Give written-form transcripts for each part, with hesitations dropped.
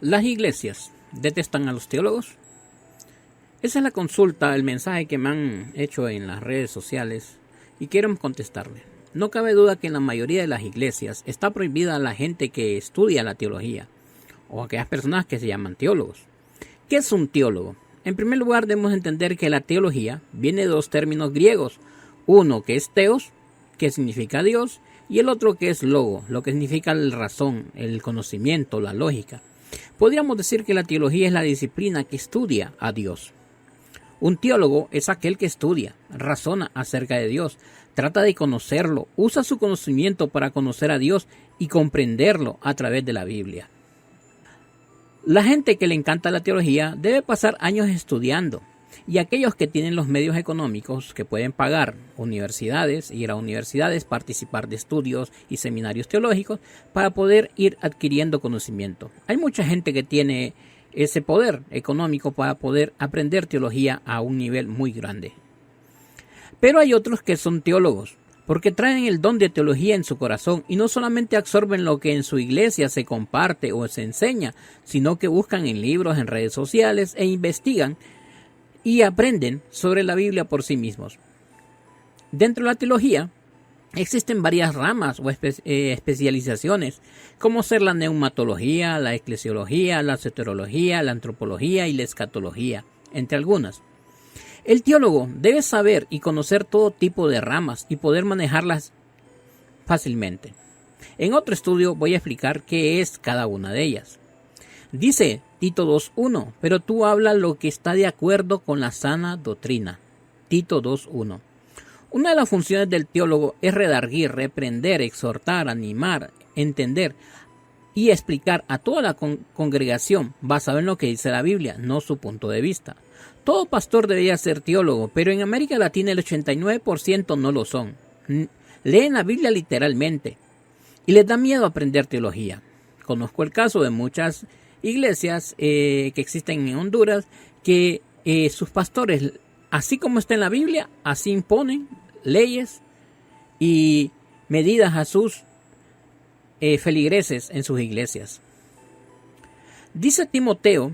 ¿Las iglesias detestan a los teólogos? Esa es la consulta, el mensaje que me han hecho en las redes sociales y quiero contestarle. No cabe duda que en la mayoría de las iglesias está prohibida a la gente que estudia la teología o a aquellas personas que se llaman teólogos. ¿Qué es un teólogo? En primer lugar debemos entender que la teología viene de dos términos griegos, uno que es teos, que significa Dios, y el otro que es logo, lo que significa la razón, el conocimiento, la lógica. Podríamos decir que la teología es la disciplina que estudia a Dios. Un teólogo es aquel que estudia, razona acerca de Dios, trata de conocerlo, usa su conocimiento para conocer a Dios y comprenderlo a través de la Biblia. La gente que le encanta la teología debe pasar años estudiando, y aquellos que tienen los medios económicos que pueden pagar universidades, ir a universidades, participar de estudios y seminarios teológicos para poder ir adquiriendo conocimiento. Hay mucha gente que tiene ese poder económico para poder aprender teología a un nivel muy grande. Pero hay otros que son teólogos, porque traen el don de teología en su corazón y no solamente absorben lo que en su iglesia se comparte o se enseña, sino que buscan en libros, en redes sociales e investigan y aprenden sobre la Biblia por sí mismos. Dentro de la teología existen varias ramas o especializaciones, como ser la neumatología, la eclesiología, la soteriología, la antropología y la escatología, entre algunas. El teólogo debe saber y conocer todo tipo de ramas y poder manejarlas fácilmente. En otro estudio voy a explicar qué es cada una de ellas. Dice Tito 2.1, pero tú habla lo que está de acuerdo con la sana doctrina. Tito 2.1. Una de las funciones del teólogo es redarguir, reprender, exhortar, animar, entender y explicar a toda la congregación basado en lo que dice la Biblia, no su punto de vista. Todo pastor debería ser teólogo, pero en América Latina el 89% no lo son. Leen la Biblia literalmente y les da miedo aprender teología. Conozco el caso de muchas iglesias que existen en Honduras que sus pastores, así como está en la Biblia, así imponen leyes y medidas a sus feligreses en sus iglesias. Dice Timoteo,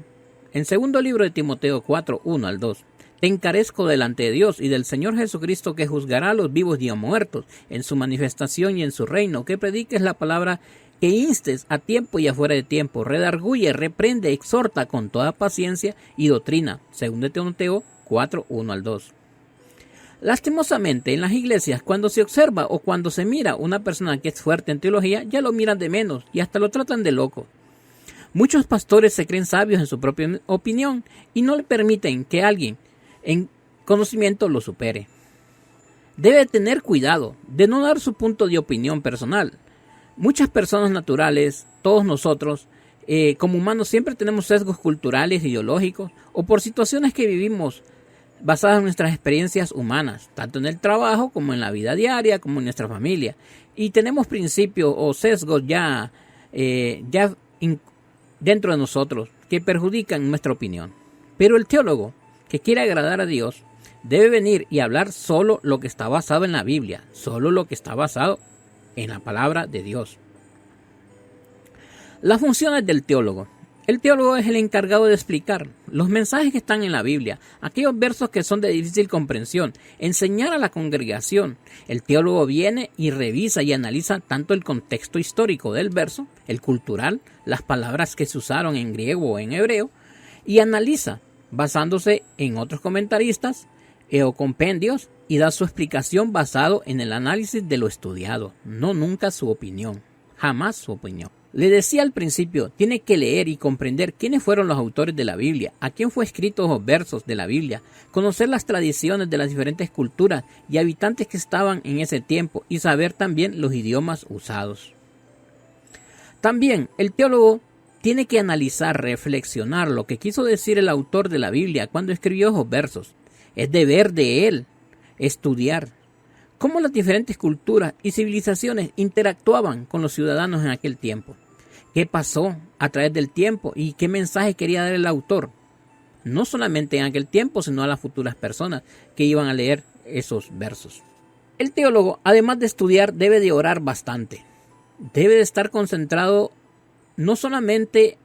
en segundo libro de Timoteo 4:1-2, te encarezco delante de Dios y del Señor Jesucristo que juzgará a los vivos y a muertos en su manifestación y en su reino, que prediques la palabra, que instes a tiempo y afuera de tiempo, redarguye, reprende, exhorta con toda paciencia y doctrina. Segundo Timoteo 4:1-2. Lastimosamente, en las iglesias, cuando se observa o cuando se mira una persona que es fuerte en teología, ya lo miran de menos y hasta lo tratan de loco. Muchos pastores se creen sabios en su propia opinión y no le permiten que alguien en conocimiento lo supere. Debe tener cuidado de no dar su punto de opinión personal. Muchas personas naturales, todos nosotros, como humanos siempre tenemos sesgos culturales, ideológicos o por situaciones que vivimos basadas en nuestras experiencias humanas, tanto en el trabajo como en la vida diaria, como en nuestra familia. Y tenemos principios o sesgos ya dentro de nosotros que perjudican nuestra opinión. Pero el teólogo que quiere agradar a Dios debe venir y hablar solo lo que está basado en la Biblia, solo lo que está basado en la palabra de Dios. Las funciones del teólogo. El teólogo es el encargado de explicar los mensajes que están en la Biblia, aquellos versos que son de difícil comprensión, enseñar a la congregación. El teólogo viene y revisa y analiza tanto el contexto histórico del verso, el cultural, las palabras que se usaron en griego o en hebreo, y analiza basándose en otros comentaristas o compendios y da su explicación basado en el análisis de lo estudiado, no nunca su opinión, jamás su opinión. Le decía al principio, tiene que leer y comprender quiénes fueron los autores de la Biblia, a quién fue escritos los versos de la Biblia, conocer las tradiciones de las diferentes culturas y habitantes que estaban en ese tiempo y saber también los idiomas usados. También el teólogo tiene que analizar, reflexionar lo que quiso decir el autor de la Biblia cuando escribió esos versos. Es deber de él estudiar cómo las diferentes culturas y civilizaciones interactuaban con los ciudadanos en aquel tiempo. ¿Qué pasó a través del tiempo y qué mensaje quería dar el autor? No solamente en aquel tiempo, sino a las futuras personas que iban a leer esos versos. El teólogo, además de estudiar, debe de orar bastante. Debe de estar concentrado no solamente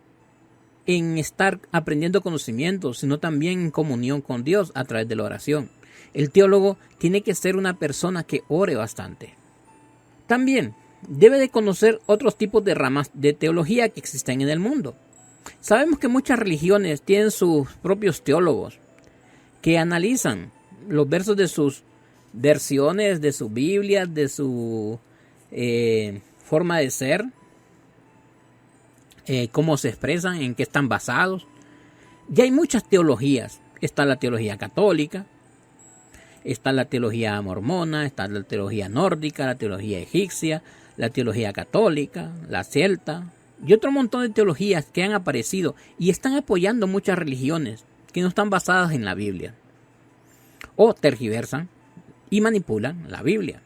en estar aprendiendo conocimientos, sino también en comunión con Dios a través de la oración. El teólogo tiene que ser una persona que ore bastante. También debe de conocer otros tipos de ramas de teología que existen en el mundo. Sabemos que muchas religiones tienen sus propios teólogos que analizan los versos de sus versiones, de su Biblia, de su forma de ser, cómo se expresan, en qué están basados. Ya hay muchas teologías. Está la teología católica, está la teología mormona, está la teología nórdica, la teología egipcia, la teología católica, la celta y otro montón de teologías que han aparecido y están apoyando muchas religiones que no están basadas en la Biblia o tergiversan y manipulan la Biblia.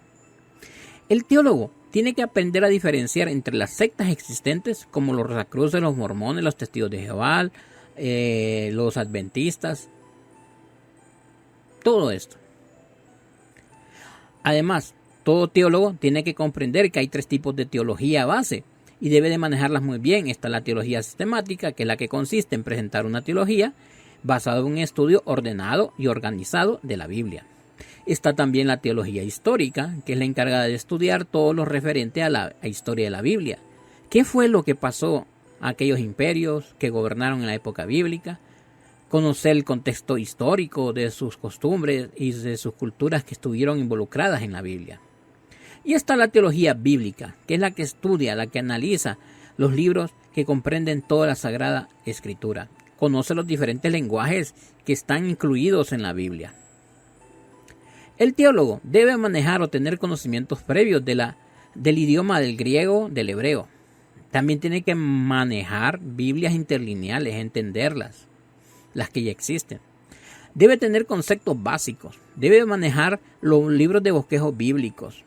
El teólogo tiene que aprender a diferenciar entre las sectas existentes como los Rosacruces, los mormones, los testigos de Jehová, los adventistas, todo esto. Además, todo teólogo tiene que comprender que hay 3 tipos de teología base y debe de manejarlas muy bien. Está la teología sistemática, que es la que consiste en presentar una teología basada en un estudio ordenado y organizado de la Biblia. Está también la teología histórica, que es la encargada de estudiar todo lo referente a la historia de la Biblia. ¿Qué fue lo que pasó a aquellos imperios que gobernaron en la época bíblica? Conocer el contexto histórico de sus costumbres y de sus culturas que estuvieron involucradas en la Biblia. Y está la teología bíblica, que es la que estudia, la que analiza los libros que comprenden toda la Sagrada Escritura. Conoce los diferentes lenguajes que están incluidos en la Biblia. El teólogo debe manejar o tener conocimientos previos del idioma del griego, del hebreo. También tiene que manejar Biblias interlineales, entenderlas, las que ya existen. Debe tener conceptos básicos. Debe manejar los libros de bosquejos bíblicos.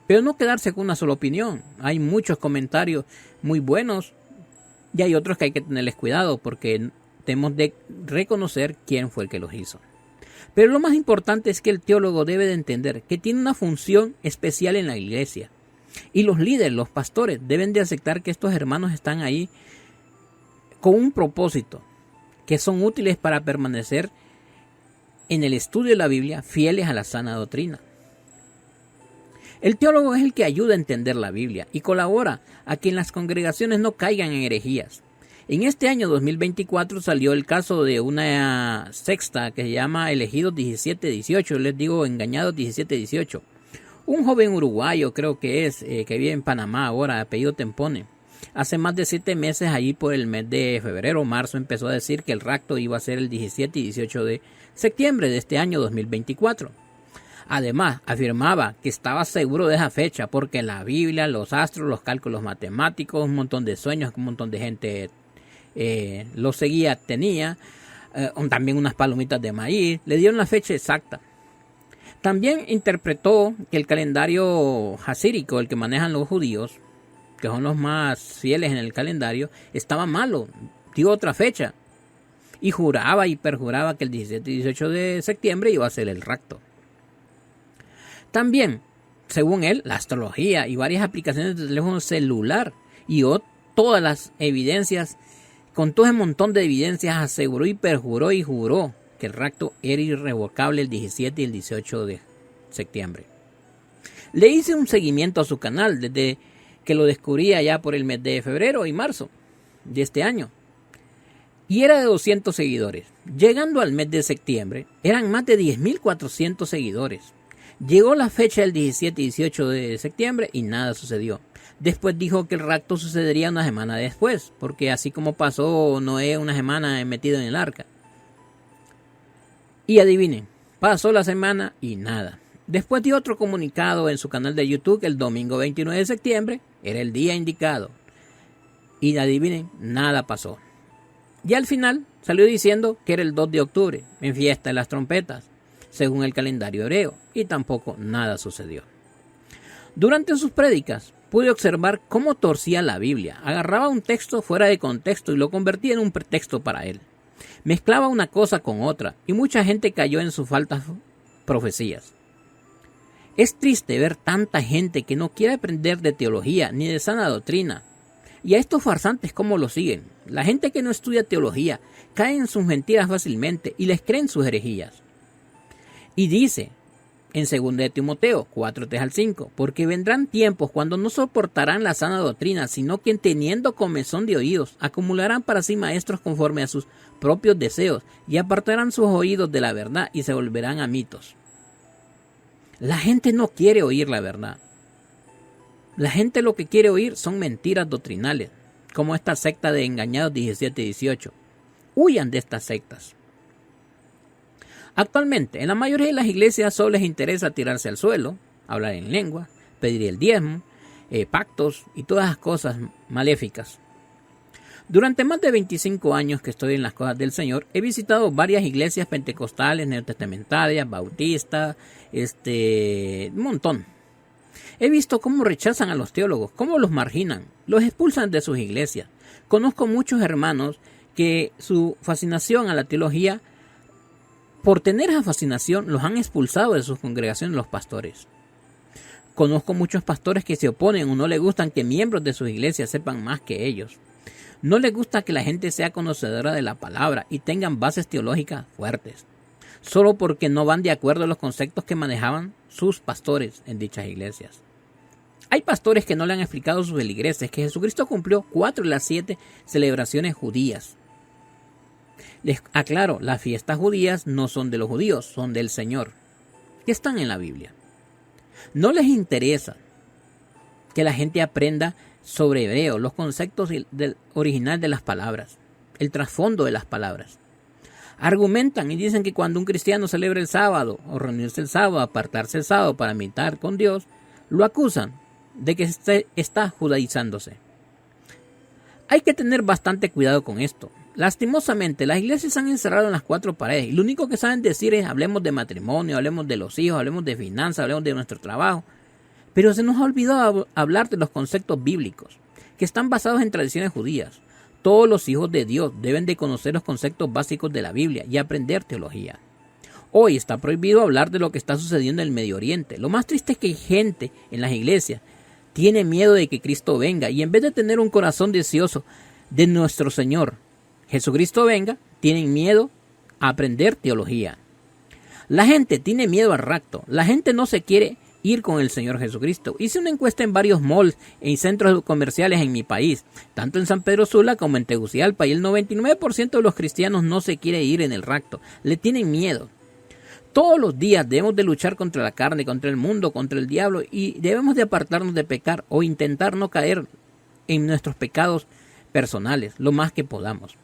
Pero no quedarse con una sola opinión. Hay muchos comentarios muy buenos y hay otros que hay que tenerles cuidado porque tenemos de reconocer quién fue el que los hizo. Pero lo más importante es que el teólogo debe de entender que tiene una función especial en la iglesia. Y los líderes, los pastores, deben de aceptar que estos hermanos están ahí con un propósito, que son útiles para permanecer en el estudio de la Biblia fieles a la sana doctrina. El teólogo es el que ayuda a entender la Biblia y colabora a que en las congregaciones no caigan en herejías. En este año 2024 salió el caso de una secta que se llama Elegidos 17-18, les digo Engañados 17-18. Un joven uruguayo creo que es, que vive en Panamá ahora, apellido Tempone. Hace más de 7 meses, allí por el mes de febrero o marzo, empezó a decir que el rapto iba a ser el 17 y 18 de septiembre de este año 2024. Además, afirmaba que estaba seguro de esa fecha porque la Biblia, los astros, los cálculos matemáticos, un montón de sueños que un montón de gente lo seguía, tenía, también unas palomitas de maíz, le dieron la fecha exacta. También interpretó que el calendario jasírico, el que manejan los judíos, que son los más fieles en el calendario, estaba malo, dio otra fecha y juraba y perjuraba que el 17 y 18 de septiembre iba a ser el rapto. También, según él, la astrología y varias aplicaciones de teléfono celular y todas las evidencias, con todo ese montón de evidencias, aseguró y perjuró y juró que el rapto era irrevocable el 17 y el 18 de septiembre. Le hice un seguimiento a su canal desde que lo descubría ya por el mes de febrero y marzo de este año. Y era de 200 seguidores. Llegando al mes de septiembre, eran más de 10.400 seguidores. Llegó la fecha del 17 y 18 de septiembre y nada sucedió. Después dijo que el rapto sucedería una semana después, porque así como pasó Noé una semana metido en el arca. Y adivinen, pasó la semana y nada. Después dio otro comunicado en su canal de YouTube que el domingo 29 de septiembre era el día indicado. Y adivinen, nada pasó. Y al final salió diciendo que era el 2 de octubre, en fiesta de las trompetas, según el calendario hebreo, y tampoco nada sucedió. Durante sus prédicas pude observar cómo torcía la Biblia, agarraba un texto fuera de contexto y lo convertía en un pretexto para él. Mezclaba una cosa con otra y mucha gente cayó en sus falsas profecías. Es triste ver tanta gente que no quiere aprender de teología ni de sana doctrina. Y a estos farsantes, ¿cómo lo siguen? La gente que no estudia teología cae en sus mentiras fácilmente y les creen sus herejías. Y dice en 2 Timoteo 4:3-5, porque vendrán tiempos cuando no soportarán la sana doctrina, sino que teniendo comezón de oídos, acumularán para sí maestros conforme a sus propios deseos, y apartarán sus oídos de la verdad y se volverán a mitos. La gente no quiere oír la verdad. La gente lo que quiere oír son mentiras doctrinales, como esta secta de Engañados 17-18. Huyan de estas sectas. Actualmente, en la mayoría de las iglesias solo les interesa tirarse al suelo, hablar en lengua, pedir el diezmo, pactos y todas las cosas maléficas. Durante más de 25 años que estoy en las cosas del Señor, he visitado varias iglesias pentecostales, neotestamentarias, bautistas, un montón. He visto cómo rechazan a los teólogos, cómo los marginan, los expulsan de sus iglesias. Conozco muchos hermanos que su fascinación a la teología, por tener esa fascinación, los han expulsado de sus congregaciones los pastores. Conozco muchos pastores que se oponen o no les gustan que miembros de sus iglesias sepan más que ellos. No les gusta que la gente sea conocedora de la palabra y tengan bases teológicas fuertes, solo porque no van de acuerdo a los conceptos que manejaban sus pastores en dichas iglesias. Hay pastores que no le han explicado a sus feligreses que Jesucristo cumplió 4 de las 7 celebraciones judías. Les aclaro, las fiestas judías no son de los judíos, son del Señor, que están en la Biblia. No les interesa que la gente aprenda sobre hebreo, los conceptos del original de las palabras, el trasfondo de las palabras. Argumentan y dicen que cuando un cristiano celebra el sábado, o reunirse el sábado, apartarse el sábado para meditar con Dios, lo acusan de que está judaizándose. Hay que tener bastante cuidado con esto. Lastimosamente, las iglesias se han encerrado en las 4 paredes y lo único que saben decir es hablemos de matrimonio, hablemos de los hijos, hablemos de finanzas, hablemos de nuestro trabajo. Pero se nos ha olvidado hablar de los conceptos bíblicos, que están basados en tradiciones judías. Todos los hijos de Dios deben de conocer los conceptos básicos de la Biblia y aprender teología. Hoy está prohibido hablar de lo que está sucediendo en el Medio Oriente. Lo más triste es que hay gente en las iglesias tiene miedo de que Cristo venga y en vez de tener un corazón deseoso de nuestro Señor Jesucristo venga, tienen miedo a aprender teología. La gente tiene miedo al rapto. La gente no se quiere ir con el Señor Jesucristo. Hice una encuesta en varios malls y centros comerciales en mi país, tanto en San Pedro Sula como en Tegucigalpa, y el 99% de los cristianos no se quiere ir en el rapto. Le tienen miedo. Todos los días debemos de luchar contra la carne, contra el mundo, contra el diablo, y debemos de apartarnos de pecar o intentar no caer en nuestros pecados personales lo más que podamos.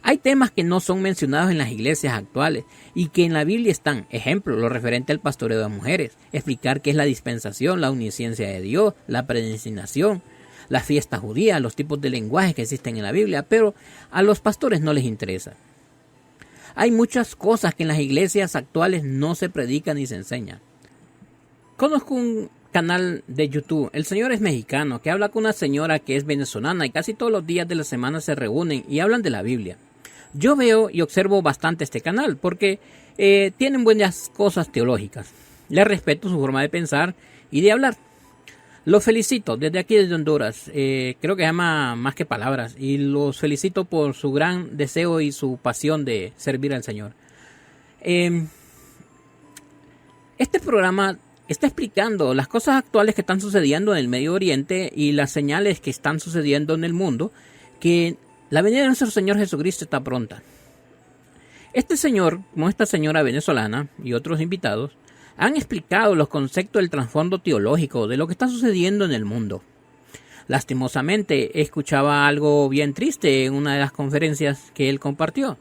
Hay temas que no son mencionados en las iglesias actuales y que en la Biblia están. Ejemplo, lo referente al pastoreo de mujeres, explicar qué es la dispensación, la omnisciencia de Dios, la predestinación, las fiestas judías, los tipos de lenguaje que existen en la Biblia, pero a los pastores no les interesa. Hay muchas cosas que en las iglesias actuales no se predican ni se enseñan. Conozco un canal de YouTube, el señor es mexicano, que habla con una señora que es venezolana y casi todos los días de la semana se reúnen y hablan de la Biblia. Yo veo y observo bastante este canal porque tienen buenas cosas teológicas. Les respeto su forma de pensar y de hablar. Los felicito desde aquí desde Honduras, creo que se llama Más que Palabras, y los felicito por su gran deseo y su pasión de servir al Señor. Este programa está explicando las cosas actuales que están sucediendo en el Medio Oriente y las señales que están sucediendo en el mundo, que la venida de nuestro Señor Jesucristo está pronta. Este señor, como esta señora venezolana y otros invitados, han explicado los conceptos del trasfondo teológico de lo que está sucediendo en el mundo. Lastimosamente, escuchaba algo bien triste en una de las conferencias que él compartió,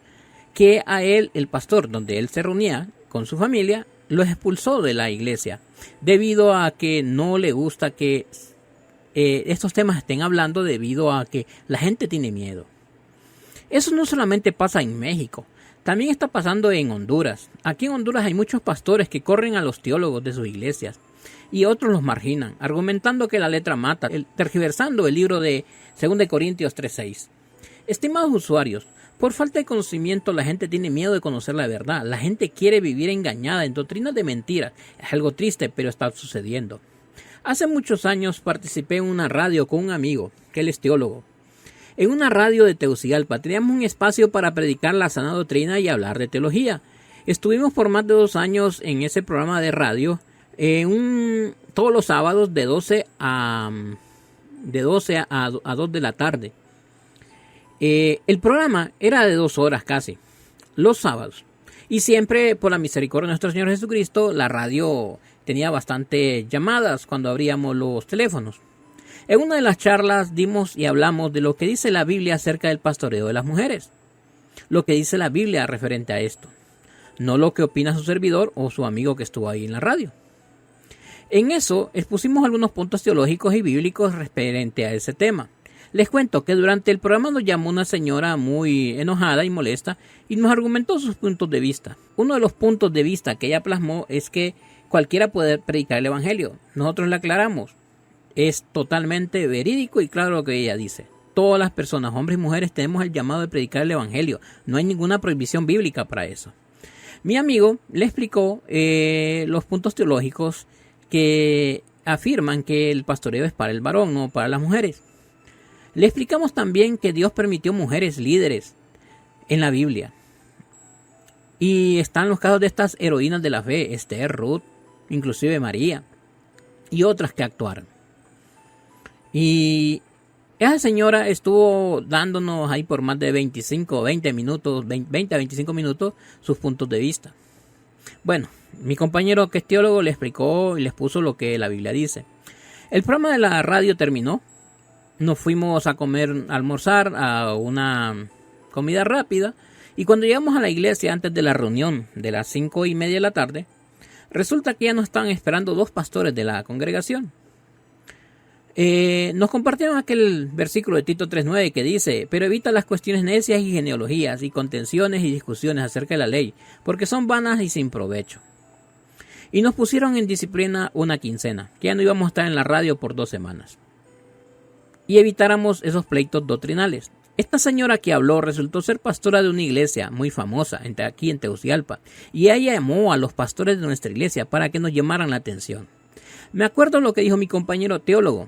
que a él, el pastor, donde él se reunía con su familia, lo expulsó de la iglesia, debido a que no le gusta que estos temas estén hablando, debido a que la gente tiene miedo. Eso no solamente pasa en México, también está pasando en Honduras. Aquí en Honduras hay muchos pastores que corren a los teólogos de sus iglesias y otros los marginan, argumentando que la letra mata, tergiversando el libro de 2 Corintios 3:6. Estimados usuarios, por falta de conocimiento la gente tiene miedo de conocer la verdad. La gente quiere vivir engañada en doctrinas de mentiras. Es algo triste, pero está sucediendo. Hace muchos años participé en una radio con un amigo, que él es teólogo. En una radio de Tegucigalpa teníamos un espacio para predicar la sana doctrina y hablar de teología. Estuvimos por más de 2 años en ese programa de radio, todos los sábados de 12 a 2 de la tarde. El programa era de 2 horas casi, los sábados. Y siempre, por la misericordia de nuestro Señor Jesucristo, la radio tenía bastantes llamadas cuando abríamos los teléfonos. En una de las charlas dimos y hablamos de lo que dice la Biblia acerca del pastoreo de las mujeres. Lo que dice la Biblia referente a esto. No lo que opina su servidor o su amigo que estuvo ahí en la radio. En eso expusimos algunos puntos teológicos y bíblicos referente a ese tema. Les cuento que durante el programa nos llamó una señora muy enojada y molesta y nos argumentó sus puntos de vista. Uno de los puntos de vista que ella plasmó es que cualquiera puede predicar el evangelio. Nosotros le aclaramos. Es totalmente verídico y claro lo que ella dice. Todas las personas, hombres y mujeres, tenemos el llamado de predicar el evangelio. No hay ninguna prohibición bíblica para eso. Mi amigo le explicó los puntos teológicos que afirman que el pastoreo es para el varón, no para las mujeres. Le explicamos también que Dios permitió mujeres líderes en la Biblia. Y están los casos de estas heroínas de la fe, Esther, Ruth, inclusive María y otras que actuaron. Y esa señora estuvo dándonos ahí por más de 20 a 25 minutos sus puntos de vista. Bueno, mi compañero que es teólogo le explicó y les puso lo que la Biblia dice. El programa de la radio terminó. Nos fuimos a almorzar a una comida rápida. Y cuando llegamos a la iglesia antes de la reunión de las 5:30 de la tarde, resulta que ya nos estaban esperando 2 pastores de la congregación. Nos compartieron aquel versículo de Tito 3:9 que dice: pero evita las cuestiones necias y genealogías y contenciones y discusiones acerca de la ley, porque son vanas y sin provecho. Y nos pusieron en disciplina una quincena, que ya no íbamos a estar en la radio por 2 semanas. Y evitáramos esos pleitos doctrinales. Esta señora que habló resultó ser pastora de una iglesia muy famosa aquí en Tegucigalpa, y ella llamó a los pastores de nuestra iglesia para que nos llamaran la atención. Me acuerdo lo que dijo mi compañero teólogo,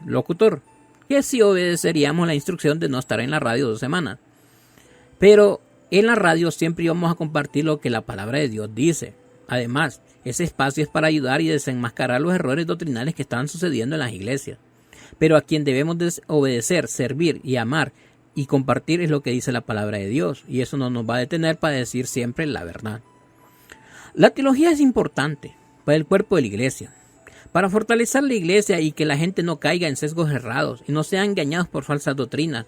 locutor, que sí obedeceríamos la instrucción de no estar en la radio 2 semanas. Pero en la radio siempre íbamos a compartir lo que la palabra de Dios dice. Además, ese espacio es para ayudar y desenmascarar los errores doctrinales que estaban sucediendo en las iglesias. Pero a quien debemos obedecer, servir y amar y compartir es lo que dice la palabra de Dios. Y eso no nos va a detener para decir siempre la verdad. La teología es importante para el cuerpo de la iglesia, para fortalecer la iglesia y que la gente no caiga en sesgos errados y no sean engañados por falsas doctrinas.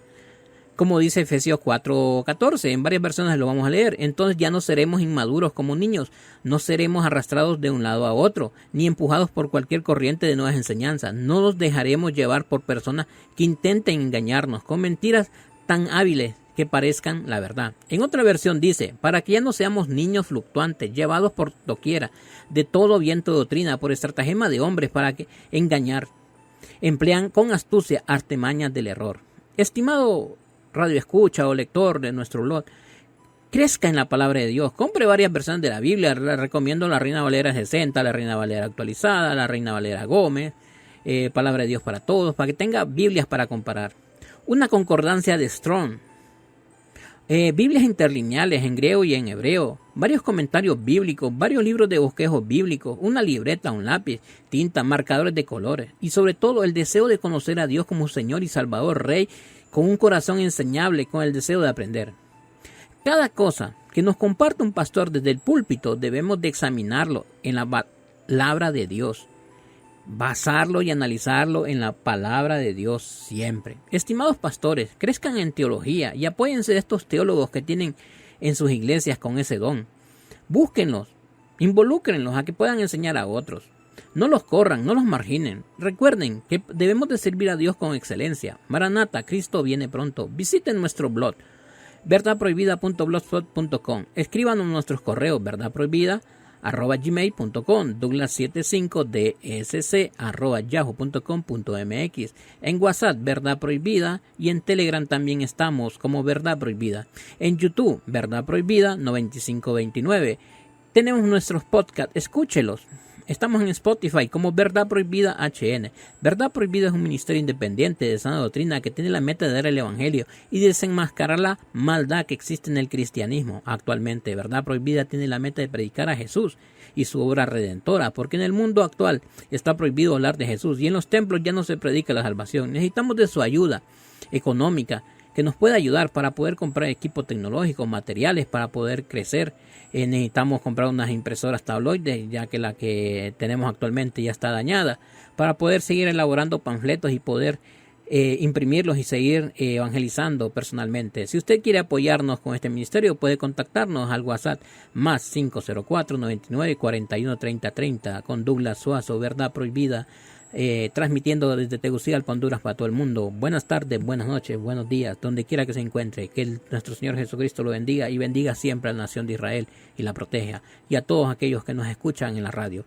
Como dice Efesios 4:14, en varias versiones lo vamos a leer. Entonces ya no seremos inmaduros como niños, no seremos arrastrados de un lado a otro, ni empujados por cualquier corriente de nuevas enseñanzas. No nos dejaremos llevar por personas que intenten engañarnos con mentiras tan hábiles que parezcan la verdad. En otra versión dice: para que ya no seamos niños fluctuantes, llevados por doquiera de todo viento de doctrina, por estratagema de hombres para que engañar. Emplean con astucia artimañas del error. Estimado radio escucha o lector de nuestro blog, crezca en la palabra de Dios. Compre varias versiones de la Biblia. Le recomiendo la Reina Valera 60, la Reina Valera actualizada, la Reina Valera Gómez, Palabra de Dios para todos, para que tenga Biblias para comparar. Una concordancia de Strong. Biblias interlineales en griego y en hebreo, varios comentarios bíblicos, varios libros de bosquejos bíblicos, una libreta, un lápiz, tinta, marcadores de colores y sobre todo el deseo de conocer a Dios como Señor y Salvador, Rey, con un corazón enseñable, con el deseo de aprender. Cada cosa que nos comparte un pastor desde el púlpito debemos de examinarlo en la palabra de Dios, basarlo y analizarlo en la palabra de Dios siempre. Estimados pastores, crezcan en teología y apóyense de estos teólogos que tienen en sus iglesias con ese don. Búsquenlos, involúcrenlos a que puedan enseñar a otros. No los corran, no los marginen. Recuerden que debemos de servir a Dios con excelencia. Maranata, Cristo viene pronto. Visiten nuestro blog, verdadprohibida.blogspot.com. Escríbanos nuestros correos, verdadprohibida@gmail.com, douglas75dsc@yahoo.com.mx, en WhatsApp Verdad Prohibida y en Telegram también estamos como Verdad Prohibida, en YouTube Verdad Prohibida 9529. Tenemos nuestros podcasts, escúchelos. Estamos en Spotify como Verdad Prohibida HN. Verdad Prohibida es un ministerio independiente de sana doctrina que tiene la meta de dar el evangelio y desenmascarar la maldad que existe en el cristianismo actualmente. Verdad Prohibida tiene la meta de predicar a Jesús y su obra redentora, porque en el mundo actual está prohibido hablar de Jesús y en los templos ya no se predica la salvación. Necesitamos de su ayuda económica, que nos pueda ayudar para poder comprar equipo tecnológico, materiales para poder crecer. Necesitamos comprar unas impresoras tabloides, ya que la que tenemos actualmente ya está dañada, para poder seguir elaborando panfletos y poder imprimirlos y seguir evangelizando personalmente. Si usted quiere apoyarnos con este ministerio, puede contactarnos al WhatsApp más 504 99 41 30 30 con Douglas Suazo, Verdad Prohibida, transmitiendo desde Tegucigalpa, Honduras, para todo el mundo. Buenas tardes, buenas noches, buenos días, donde quiera que se encuentre. Que nuestro Señor Jesucristo lo bendiga y bendiga siempre a la nación de Israel y la proteja, y a todos aquellos que nos escuchan en la radio.